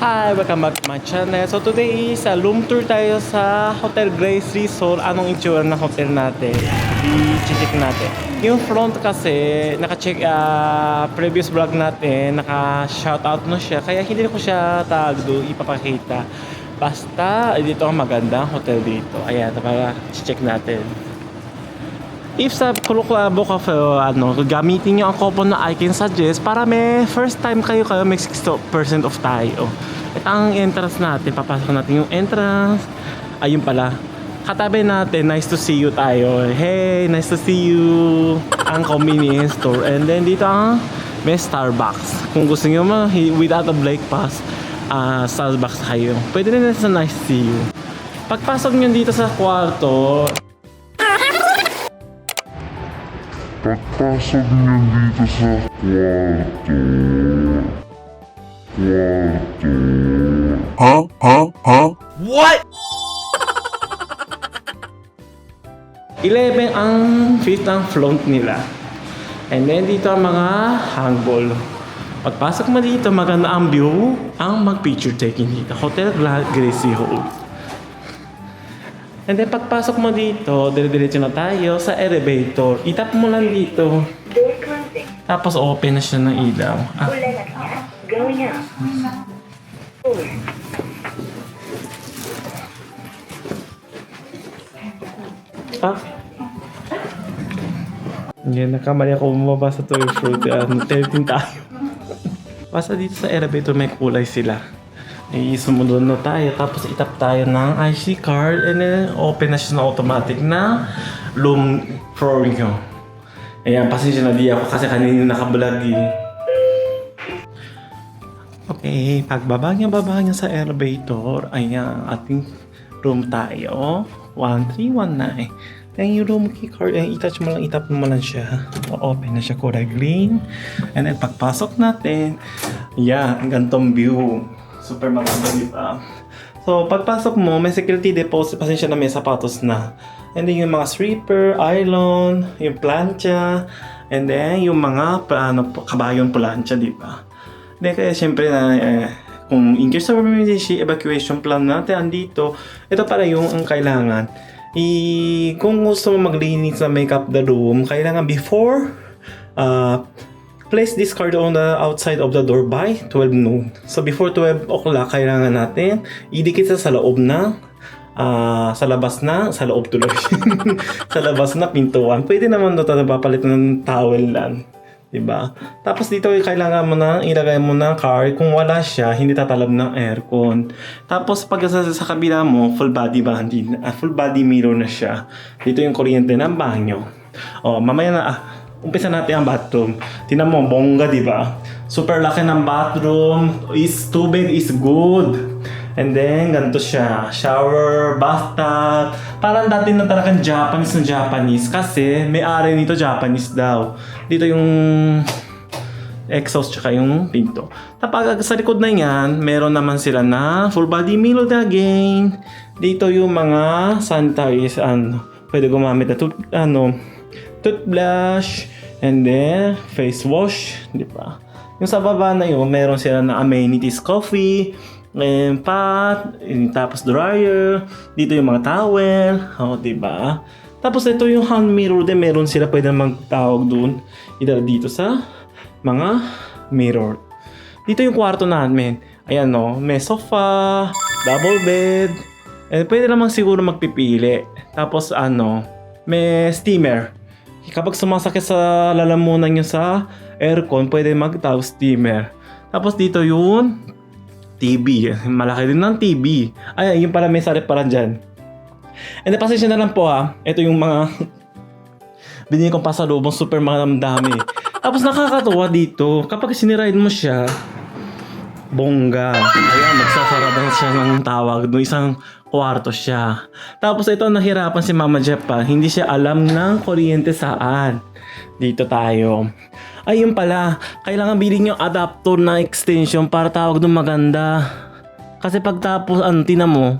Hi! Welcome back to my channel. So today is room tour tayo sa Hotel Grace Resort. Anong itsura ng hotel natin? I-check natin. Yung front kasi, naka-check previous vlog natin, naka-shoutout na siya. Kaya hindi ko siya ipapakita. Basta, dito ang magandang hotel dito. Ayan, para check natin. If sa Kuluklabo Cafe, gamitin nyo ang coupon na I can suggest para may first time kayo may 60% off tayo. Ito ang entrance natin. Papasok natin yung entrance. Ayun pala. Katabi natin, nice to see you tayo. Hey, nice to see you. Ang convenience store. And then dito may Starbucks. Kung gusto nyo without a break pass, Starbucks kayo. Pwede rin sa nice to see you. Pagpasok nyo dito sa kwarto, Pagpasok niyo dito sa kwarto. What? 11 ang feet ang front nila. And then dito ang mga hangball. Pagpasok mo dito, maganda ang view, ang mag-picture taking dito. Hotel Gracie Hall. And then pagpasok mo dito, dire-diretso na tayo sa elevator. Itap mo lang dito. Door closing. Tapos open na siya ng ilaw. Going up. 4. Yan, nakamali ako bumaba sa toy fruit. 13 tayo. Basta dito sa elevator may kulay sila. Sumunod na tayo. Tapos itap tayo ng IC card. And then open na siya na automatic na room for nyo. Ayan, pasensya na di ako kasi kanina nakablog eh. Okay, pagbaba niya sa elevator. Ayan, ating room tayo. 1319. Then yung room key card, itap mo lang siya. Open na siya, kulay green. And then pagpasok natin, yan, ang gantong view. Super maganda, di ba? So, pagpasok mo, may security deposit. Pasensya na may sapatos na. And then yung mga sweeper, island, yung plancha, and then yung mga kabayong plancha, di ba? Then kaya syempre kung in case of emergency, evacuation plan natin andito, ito para yung ang kailangan. Kung gusto mo maglinis na make up the room, kailangan before place this card on the outside of the door by 12 noon. So before 12 o'clock, kailangan natin idikit sa loob na sa loob tuloy. Sa labas na pintuan. Pwede naman doon papalit ng towel lang. Diba? Tapos dito kailangan mo na ilagay mo ng card. Kung wala siya, hindi tatalab ng aircon. Tapos pag sa kabila mo, full body mirror na siya. Dito yung kuryente ng banyo. Mamaya na umpisa natin ang bathroom. Tingnan mo, bongga, diba? Super laki ng bathroom. Tubig is good. And then, ganito siya. Shower, bathtub. Parang dati na talagang Japanese. Kasi, may-ari nito Japanese daw. Dito yung exhaust tsaka yung pinto. Tapos sa likod na yan, meron naman sila na full body mirror again. Dito yung mga sanitize. Pwede gumamit na toothbrush. And then, face wash. Di ba? Yung sa baba na yun, meron sila na amenities coffee. Pot, tapos dryer, dito yung mga towel, diba? Tapos ito yung hand mirror din, meron sila pwede magtawag dun, dito sa mga mirror. Dito yung kwarto namin, ayan may sofa, double bed, pwede naman siguro magpipili. Tapos may steamer. Kapag sumasakit sa lalamunan nyo sa aircon, pwede magtawag steamer. Tapos dito yung TV. Malaki din ng TV. Ay, yung pala may sarip para dyan. And pasensya na lang po ito yung mga binili kong pasalubong, super dami. Tapos nakakatuwa dito, kapag siniride mo siya, bongga. Ayan, magsasarada siya ng tawag. Doon isang kwarto siya. Tapos ito, nahirapan si Mama Jeff hindi siya alam ng kuryente saan. Dito tayo. Ayun pala, kailangan bilhin yung adapter na extension para tawag doon maganda. Kasi pagtapos, tinan mo,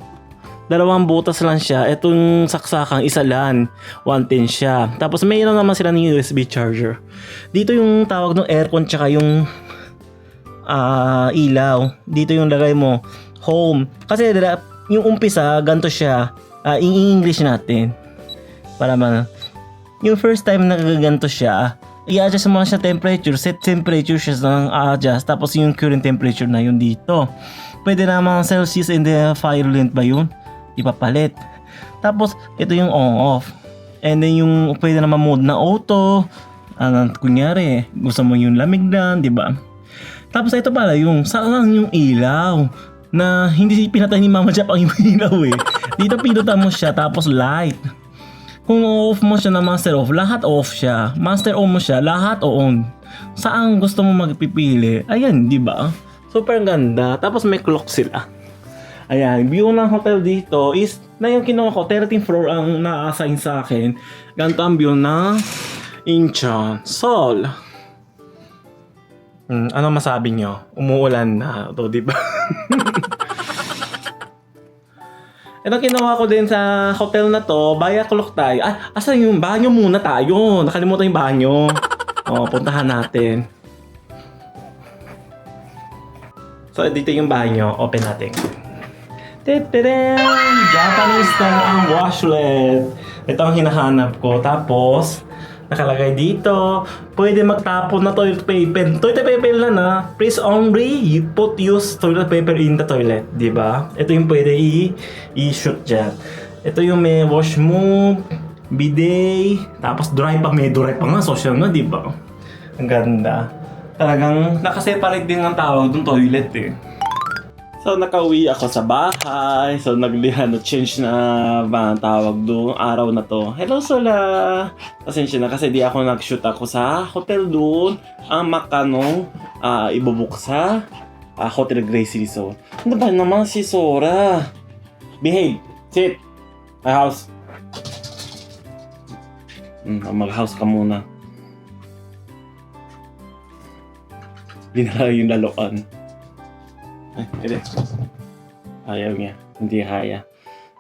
2 butas lang siya. Itong saksakang isa lang, 110 siya. Tapos mayroon naman sila ng USB charger. Dito yung tawag ng aircon tsaka yung ilaw. Dito yung lagay mo, home. Kasi yung umpisa, ganito siya. In-English natin. Para yung first time na gaganto siya, i-adjust mo lang siya temperature, set temperature siya ng adjust, tapos yung current temperature na yun dito. Pwede naman Celsius and the fire length ba yun? Ipapalit. Tapos, ito yung on-off. And then yung pwede naman mode na auto, kunyari, gusto mo yung lamig lang, di ba? Tapos ito pala yung, saan yung ilaw? Na hindi pinatay ni Mama Jap ang ilaw eh. Dito pinutan mo siya, tapos light. Kung off mo siya na master off, lahat off siya. Master on mo siya, lahat on. Saan gusto mo magpipili? Ayan, di ba? Super ganda. Tapos may clock sila. Ayan, view ng hotel dito is, na yung kinuha ko, 13th floor ang na-assign sa akin. Ganito ang view ng Incheon, Seoul. Ano masabi nyo? Umuulan na to, di ba? Ito kinuha ko din sa hotel na to, Baya Clock tayo. Asan yung banyo muna tayo? Nakalimutan yung banyo. Puntahan natin. So, dito yung banyo. Open natin. Titirian! Japanese style ang washlet. Ito ang hinahanap ko. Tapos, nakalagay dito, pwede magtapon na toilet paper. Toilet paper lang na. Please only use toilet paper in the toilet. Diba? Ito yung pwede i-shoot dyan. Ito yung may wash move, bidet, tapos dry pa. May dry pa nga. Social na, diba? Ang ganda. Talagang nakaseparate din ang tawag ng toilet eh. So, nakauwi ako sa bahay. So, change na ba ang tawag doon araw na to. Hello, Sola! Pasensya na kasi di ako nag-shoot ako sa hotel doon. Ang makanong ibubuk sa Hotel Gracie Resort. Ano ba naman si Sora? Behave! Sit! My house! Mag-house ka muna. Dinala yung laloan. Ay, ayaw niya. Hindi kaya.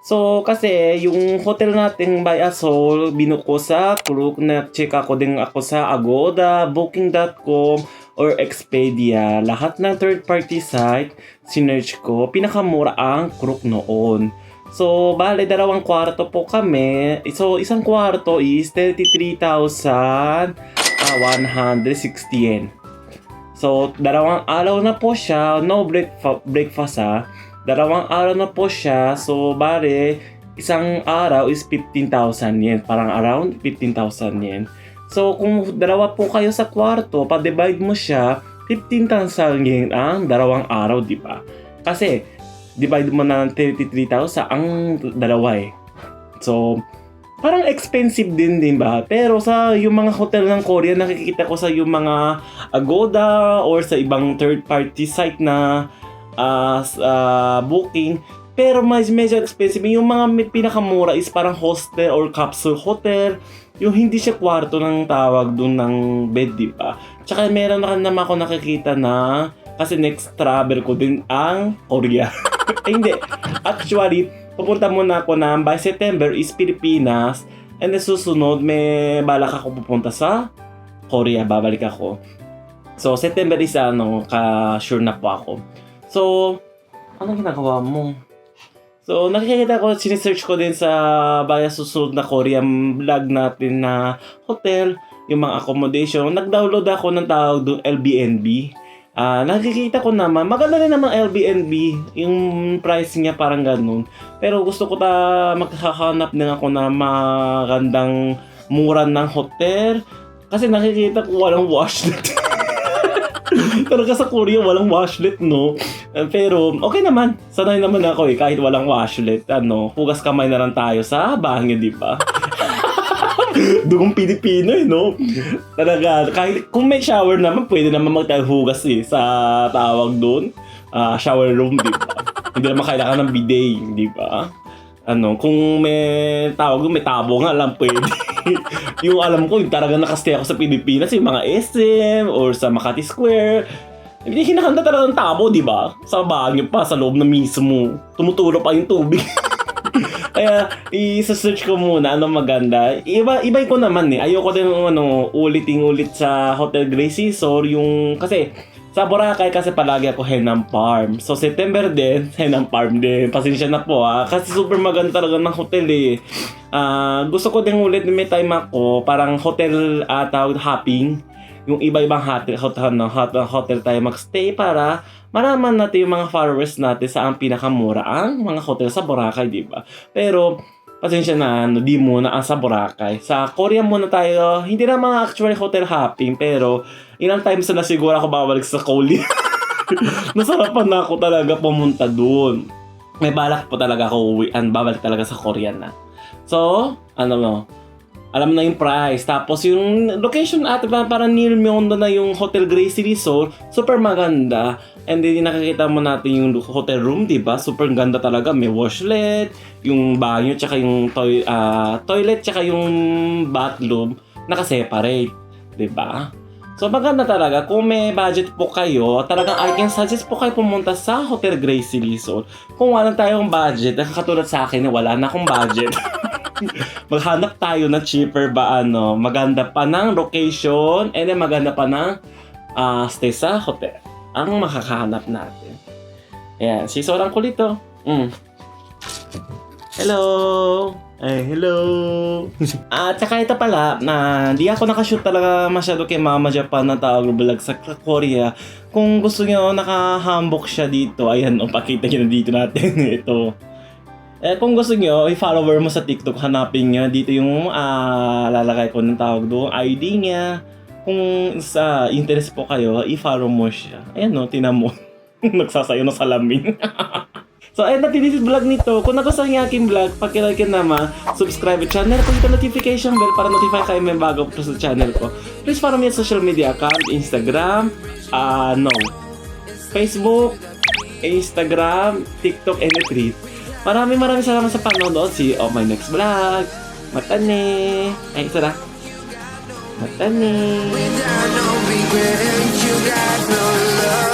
So, kasi yung hotel natin by Seoul, binuko ko sa Klook, na-check ako din ako sa Agoda, Booking.com, or Expedia. Lahat ng third-party site, sinerch ko, pinakamura ang Klook noon. So, bale, 2 kwarto po kami. So, isang kwarto is 33,160 yen. So, 2 araw na po siya, no breakfast ha. 2 araw na po siya, so bale, isang araw is 15,000 yen. Parang around 15,000 yen. So, kung 2 po kayo sa kwarto, pa-divide mo siya, 15,000 yen ang 2 araw, di ba? Kasi, divide mo na ng 33,000 ang 2 eh. So, parang expensive din ba? Pero sa yung mga hotel ng Korea, nakikita ko sa yung mga Agoda or sa ibang third-party site na booking. Pero medyo expensive. Yung mga pinakamura is parang hostel or capsule hotel. Yung hindi siya kwarto ng tawag doon ng bed, di ba? Tsaka meron na naman ako nakikita na kasi next travel ko din ang Korea. Hindi. Actually, pupunta muna ako na by September is Pilipinas, and then susunod may balak ako pupunta sa Korea, babalik ako. So September is sure na po ako. So anong ginagawa mo? So nakikita ko, sinesearch ko din sa baya susunod na Korean vlog natin na hotel, yung mga accommodation. Nag-download ako ng tawag doon, Airbnb. Nakikita ko naman, maganda rin naman Airbnb, yung price niya parang ganun. Pero gusto ko magkakahanap din ako na magandang mura ng hotel. Kasi nakikita ko walang washlet. Talaga sa Korea walang washlet, no? Pero okay naman, sanay naman ako kahit walang washlet. Hugas kamay na lang tayo sa banyo, di ba? Dugong Pilipino no? Talaga, kahit kung may shower naman, pwede naman magtahugas sa tawag doon. Shower room, di ba? Hindi naman kailangan ng bidet, di ba? Kung may tawag doon, may tabo nga lang pwede. Yung alam ko, yung talaga nakastay ako sa Pilipinas, yung mga SM or sa Makati Square. Hindi hinahanda talaga ng tabo, di ba? Sa banyo pa, sa loob na mismo. Tumutulo pa yung tubig. Kaya, isa-search ko muna maganda. Ibay ko naman Ayoko din uliting-ulit sa Hotel Gracie Resort. Kasi, Sa Boracay kasi palagi ako Henam Farm. So September din, Henam Farm din. Pasensya na po kasi super maganda talaga ng hotel eh. Gusto ko din ulit may time ako, parang hotel tawag hopping. Yung iba-ibang hotel tayo magstay para malaman natin yung mga followers natin saan pinakamura ang mga hotel sa Boracay, di ba? Pero pasensya na, di muna sa Boracay. Sa Korea muna tayo, hindi na mga actually hotel hopping, pero ilang times na siguro ako babalik sa Korea. Nasarapan na ako talaga pumunta dun. May balak po talaga ako babalik talaga sa Korea na. So, alam na yung price. Tapos yung location at parang near Myeongdong na yung Hotel Gracie Resort. Super maganda. And then nakikita mo natin yung hotel room, diba? Super ganda talaga. May washlet, yung banyo, tsaka yung toilet, tsaka yung bathroom. Naka-separate. Diba? So maganda talaga. Kung may budget po kayo, talagang I can suggest po kayo pumunta sa Hotel Gracie Resort. Kung wala tayong budget, nakakatulad sa akin, wala na akong budget. Maghanap tayo na cheaper maganda pa ng location and then maganda pa ng stay sa hotel ang makakahanap natin. Ayan, si Sorang Kulito. Hello! Hello! At saka ito pala, di ako nakashoot talaga masyado kay Mama Japan na tawag vlog sa Korea. Kung gusto nyo, naka-hambok siya dito. Ayan, pakita nyo na dito natin. Ito. Kung gusto nyo, i-follower mo sa TikTok, hanapin nyo. Dito yung lalagay ko ng tawag doon, ID niya. Kung sa interest po kayo, i-follow mo siya. Ayan tinan mo. Nagsasayo ng salamin. So, ayun natin this vlog nito. Kung nagustuhan niyo aking vlog, pakilike naman, subscribe at channel ko yung notification bell para notify kayo may bago po sa channel ko. Please follow me sa social media account, Instagram, Facebook, Instagram, TikTok, and Retreat. Maraming salamat sa panonood. See you on my next vlog. Matane. Ay, isa na. Matane. Without no regret, you got no love.